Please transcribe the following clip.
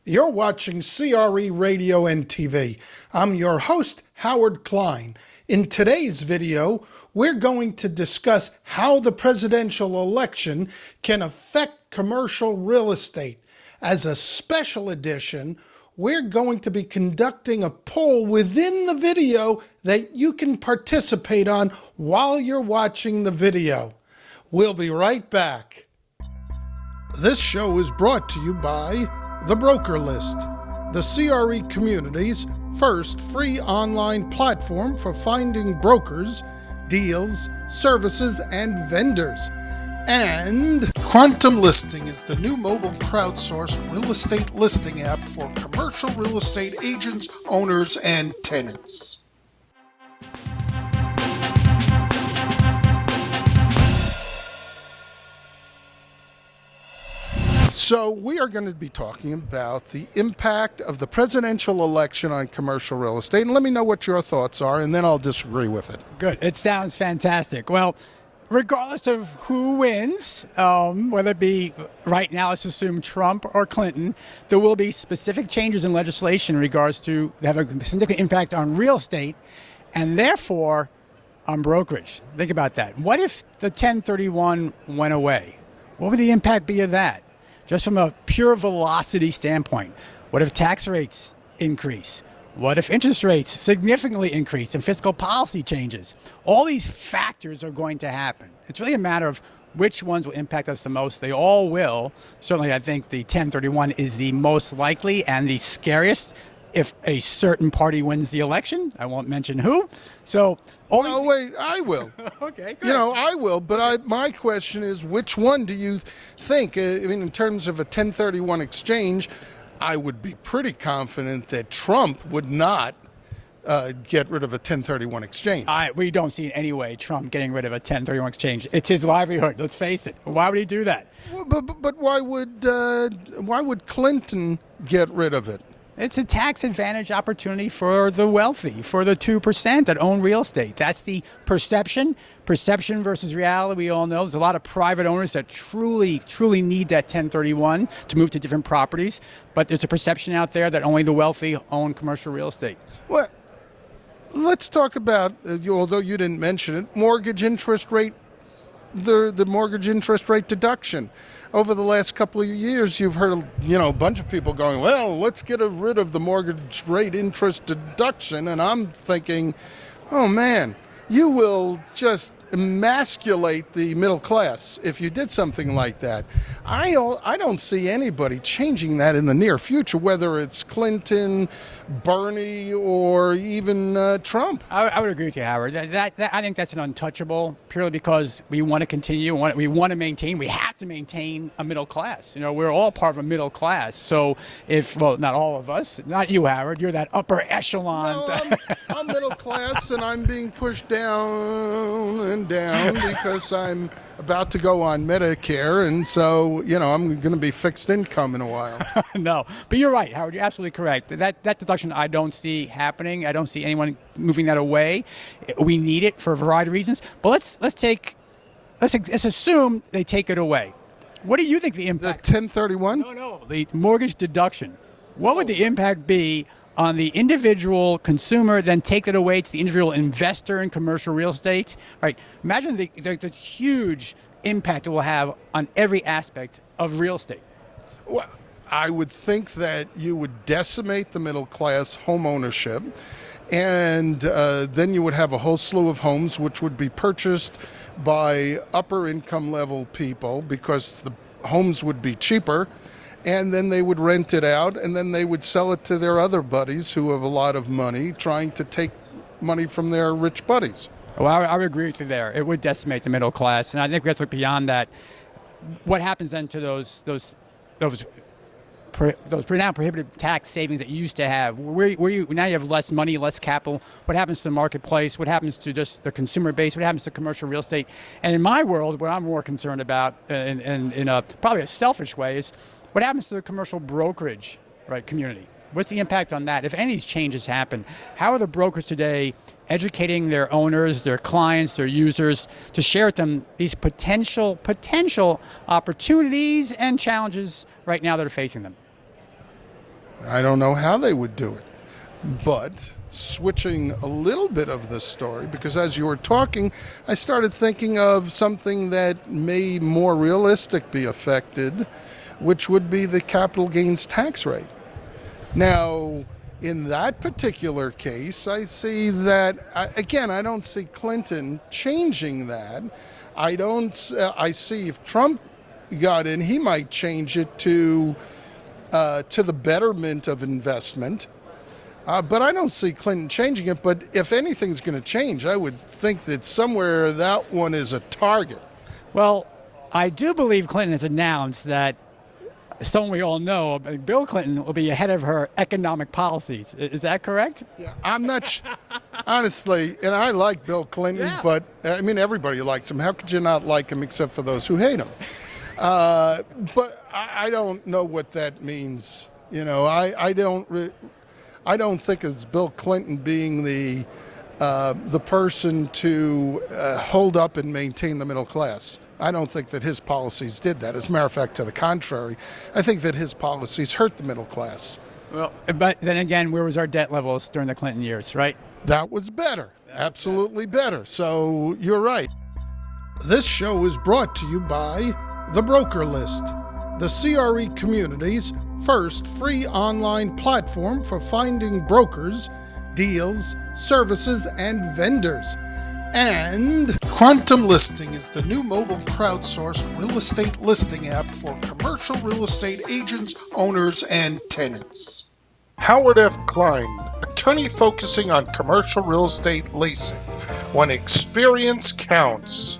You're watching CRE Radio and TV. I'm your host, Howard Klein. In today's video, we're going to discuss how the presidential election can affect commercial real estate. As a special edition, we're going to be conducting a poll within the video that you can participate on while you're watching the video. We'll be right back. This show is brought to you by The Broker List, the CRE community's first free online platform for finding brokers, deals, services, and vendors. And Quantum Listing is the new mobile crowdsourced real estate listing app for commercial real estate agents, owners, and tenants. So we are going to be talking about the impact of the presidential election on commercial real estate. And let me know what your thoughts are, and then I'll disagree with it. Good. It sounds fantastic. Well, regardless of who wins, whether it be right now, let's assume Trump or Clinton, there will be specific changes in legislation in regards to have a significant impact on real estate and therefore on brokerage. Think about that. What if the 1031 went away? What would the impact be of that? Just from a pure velocity standpoint, what if tax rates increase? What if interest rates significantly increase and fiscal policy changes? All these factors are going to happen. It's really a matter of which ones will impact us the most. They all will. Certainly, I think the 1031 is the most likely and the scariest if a certain party wins the election. I won't mention who. So, wait, I will. Okay, good. I will, but my question is, which one do you think? In terms of a 1031 exchange, I would be pretty confident that Trump would not get rid of a 1031 exchange. We don't see in any way Trump getting rid of a 1031 exchange. It's his livelihood. Let's face it. Why would he do that? Well, but why would Clinton get rid of it? It's a tax advantage opportunity for the wealthy, for the 2% that own real estate. That's the perception versus reality. We all know there's a lot of private owners that truly need that 1031 to move to different properties. But there's a perception out there that only the wealthy own commercial real estate. Well, let's talk about, although you didn't mention it, mortgage interest rate, the mortgage interest rate deduction. Over the last couple of years, you've heard, a bunch of people going, well, let's get rid of the mortgage rate interest deduction. And I'm thinking, oh, man, you will just emasculate the middle class if you did something like that. I don't see anybody changing that in the near future, whether it's Clinton, Bernie, or even Trump. I would agree with you, Howard. I think that's an untouchable, purely because we want to continue, we want to maintain, we have to maintain a middle class. We're all part of a middle class. So not all of us, not you, Howard, you're that upper echelon. No, I'm middle class, and I'm being pushed down and down because I'm about to go on Medicare, and so I'm going to be fixed income in a while. No, but you're right, Howard. You're absolutely correct. That deduction I don't see happening. I don't see anyone moving that away. We need it for a variety of reasons. But let's assume they take it away. What do you think the impact? The 1031? No, the mortgage deduction. What would the impact be on the individual consumer, then take it away to the individual investor in commercial real estate? Right. Imagine the huge impact it will have on every aspect of real estate. Well, I would think that you would decimate the middle class home ownership, and then you would have a whole slew of homes which would be purchased by upper income level people because the homes would be cheaper. And then they would rent it out, and then they would sell it to their other buddies who have a lot of money, trying to take money from their rich buddies. Well, I would agree with you there. It would decimate the middle class, and I think we have to look beyond that. What happens then to those now prohibitive tax savings that you used to have? Where you now you have less money, less capital. What happens to the marketplace? What happens to just the consumer base? What happens to commercial real estate? And in my world, what I'm more concerned about, in a probably a selfish way, is what happens to the commercial brokerage, community? What's the impact on that? If any of these changes happen, how are the brokers today educating their owners, their clients, their users to share with them these potential opportunities and challenges right now that are facing them? I don't know how they would do it. But switching a little bit of the story, because as you were talking, I started thinking of something that may more realistic be affected, which would be the capital gains tax rate. Now, in that particular case, I see that, again, I don't see Clinton changing that. I see if Trump got in, he might change it to the betterment of investment. But I don't see Clinton changing it. But if anything's going to change, I would think that somewhere that one is a target. Well, I do believe Clinton has announced that someone we all know, Bill Clinton, will be ahead of her economic policies. Is that correct? Yeah, I'm not, honestly, and I like Bill Clinton, Yeah. but I mean, everybody likes him. How could you not like him except for those who hate him? But I don't know what that means. You know, I don't think it's Bill Clinton being the person to hold up and maintain the middle class. I don't think that his policies did that. As a matter of fact, to the contrary, I think that his policies hurt the middle class. Well, but then again, where was our debt levels during the Clinton years, right? That was better. Absolutely better. So you're right. This show is brought to you by The Broker List, the CRE community's first free online platform for finding brokers, deals, services, and vendors. And Quantum Listing is the new mobile crowdsourced real estate listing app for commercial real estate agents, owners, and tenants. Howard F. Klein, attorney focusing on commercial real estate leasing, when experience counts.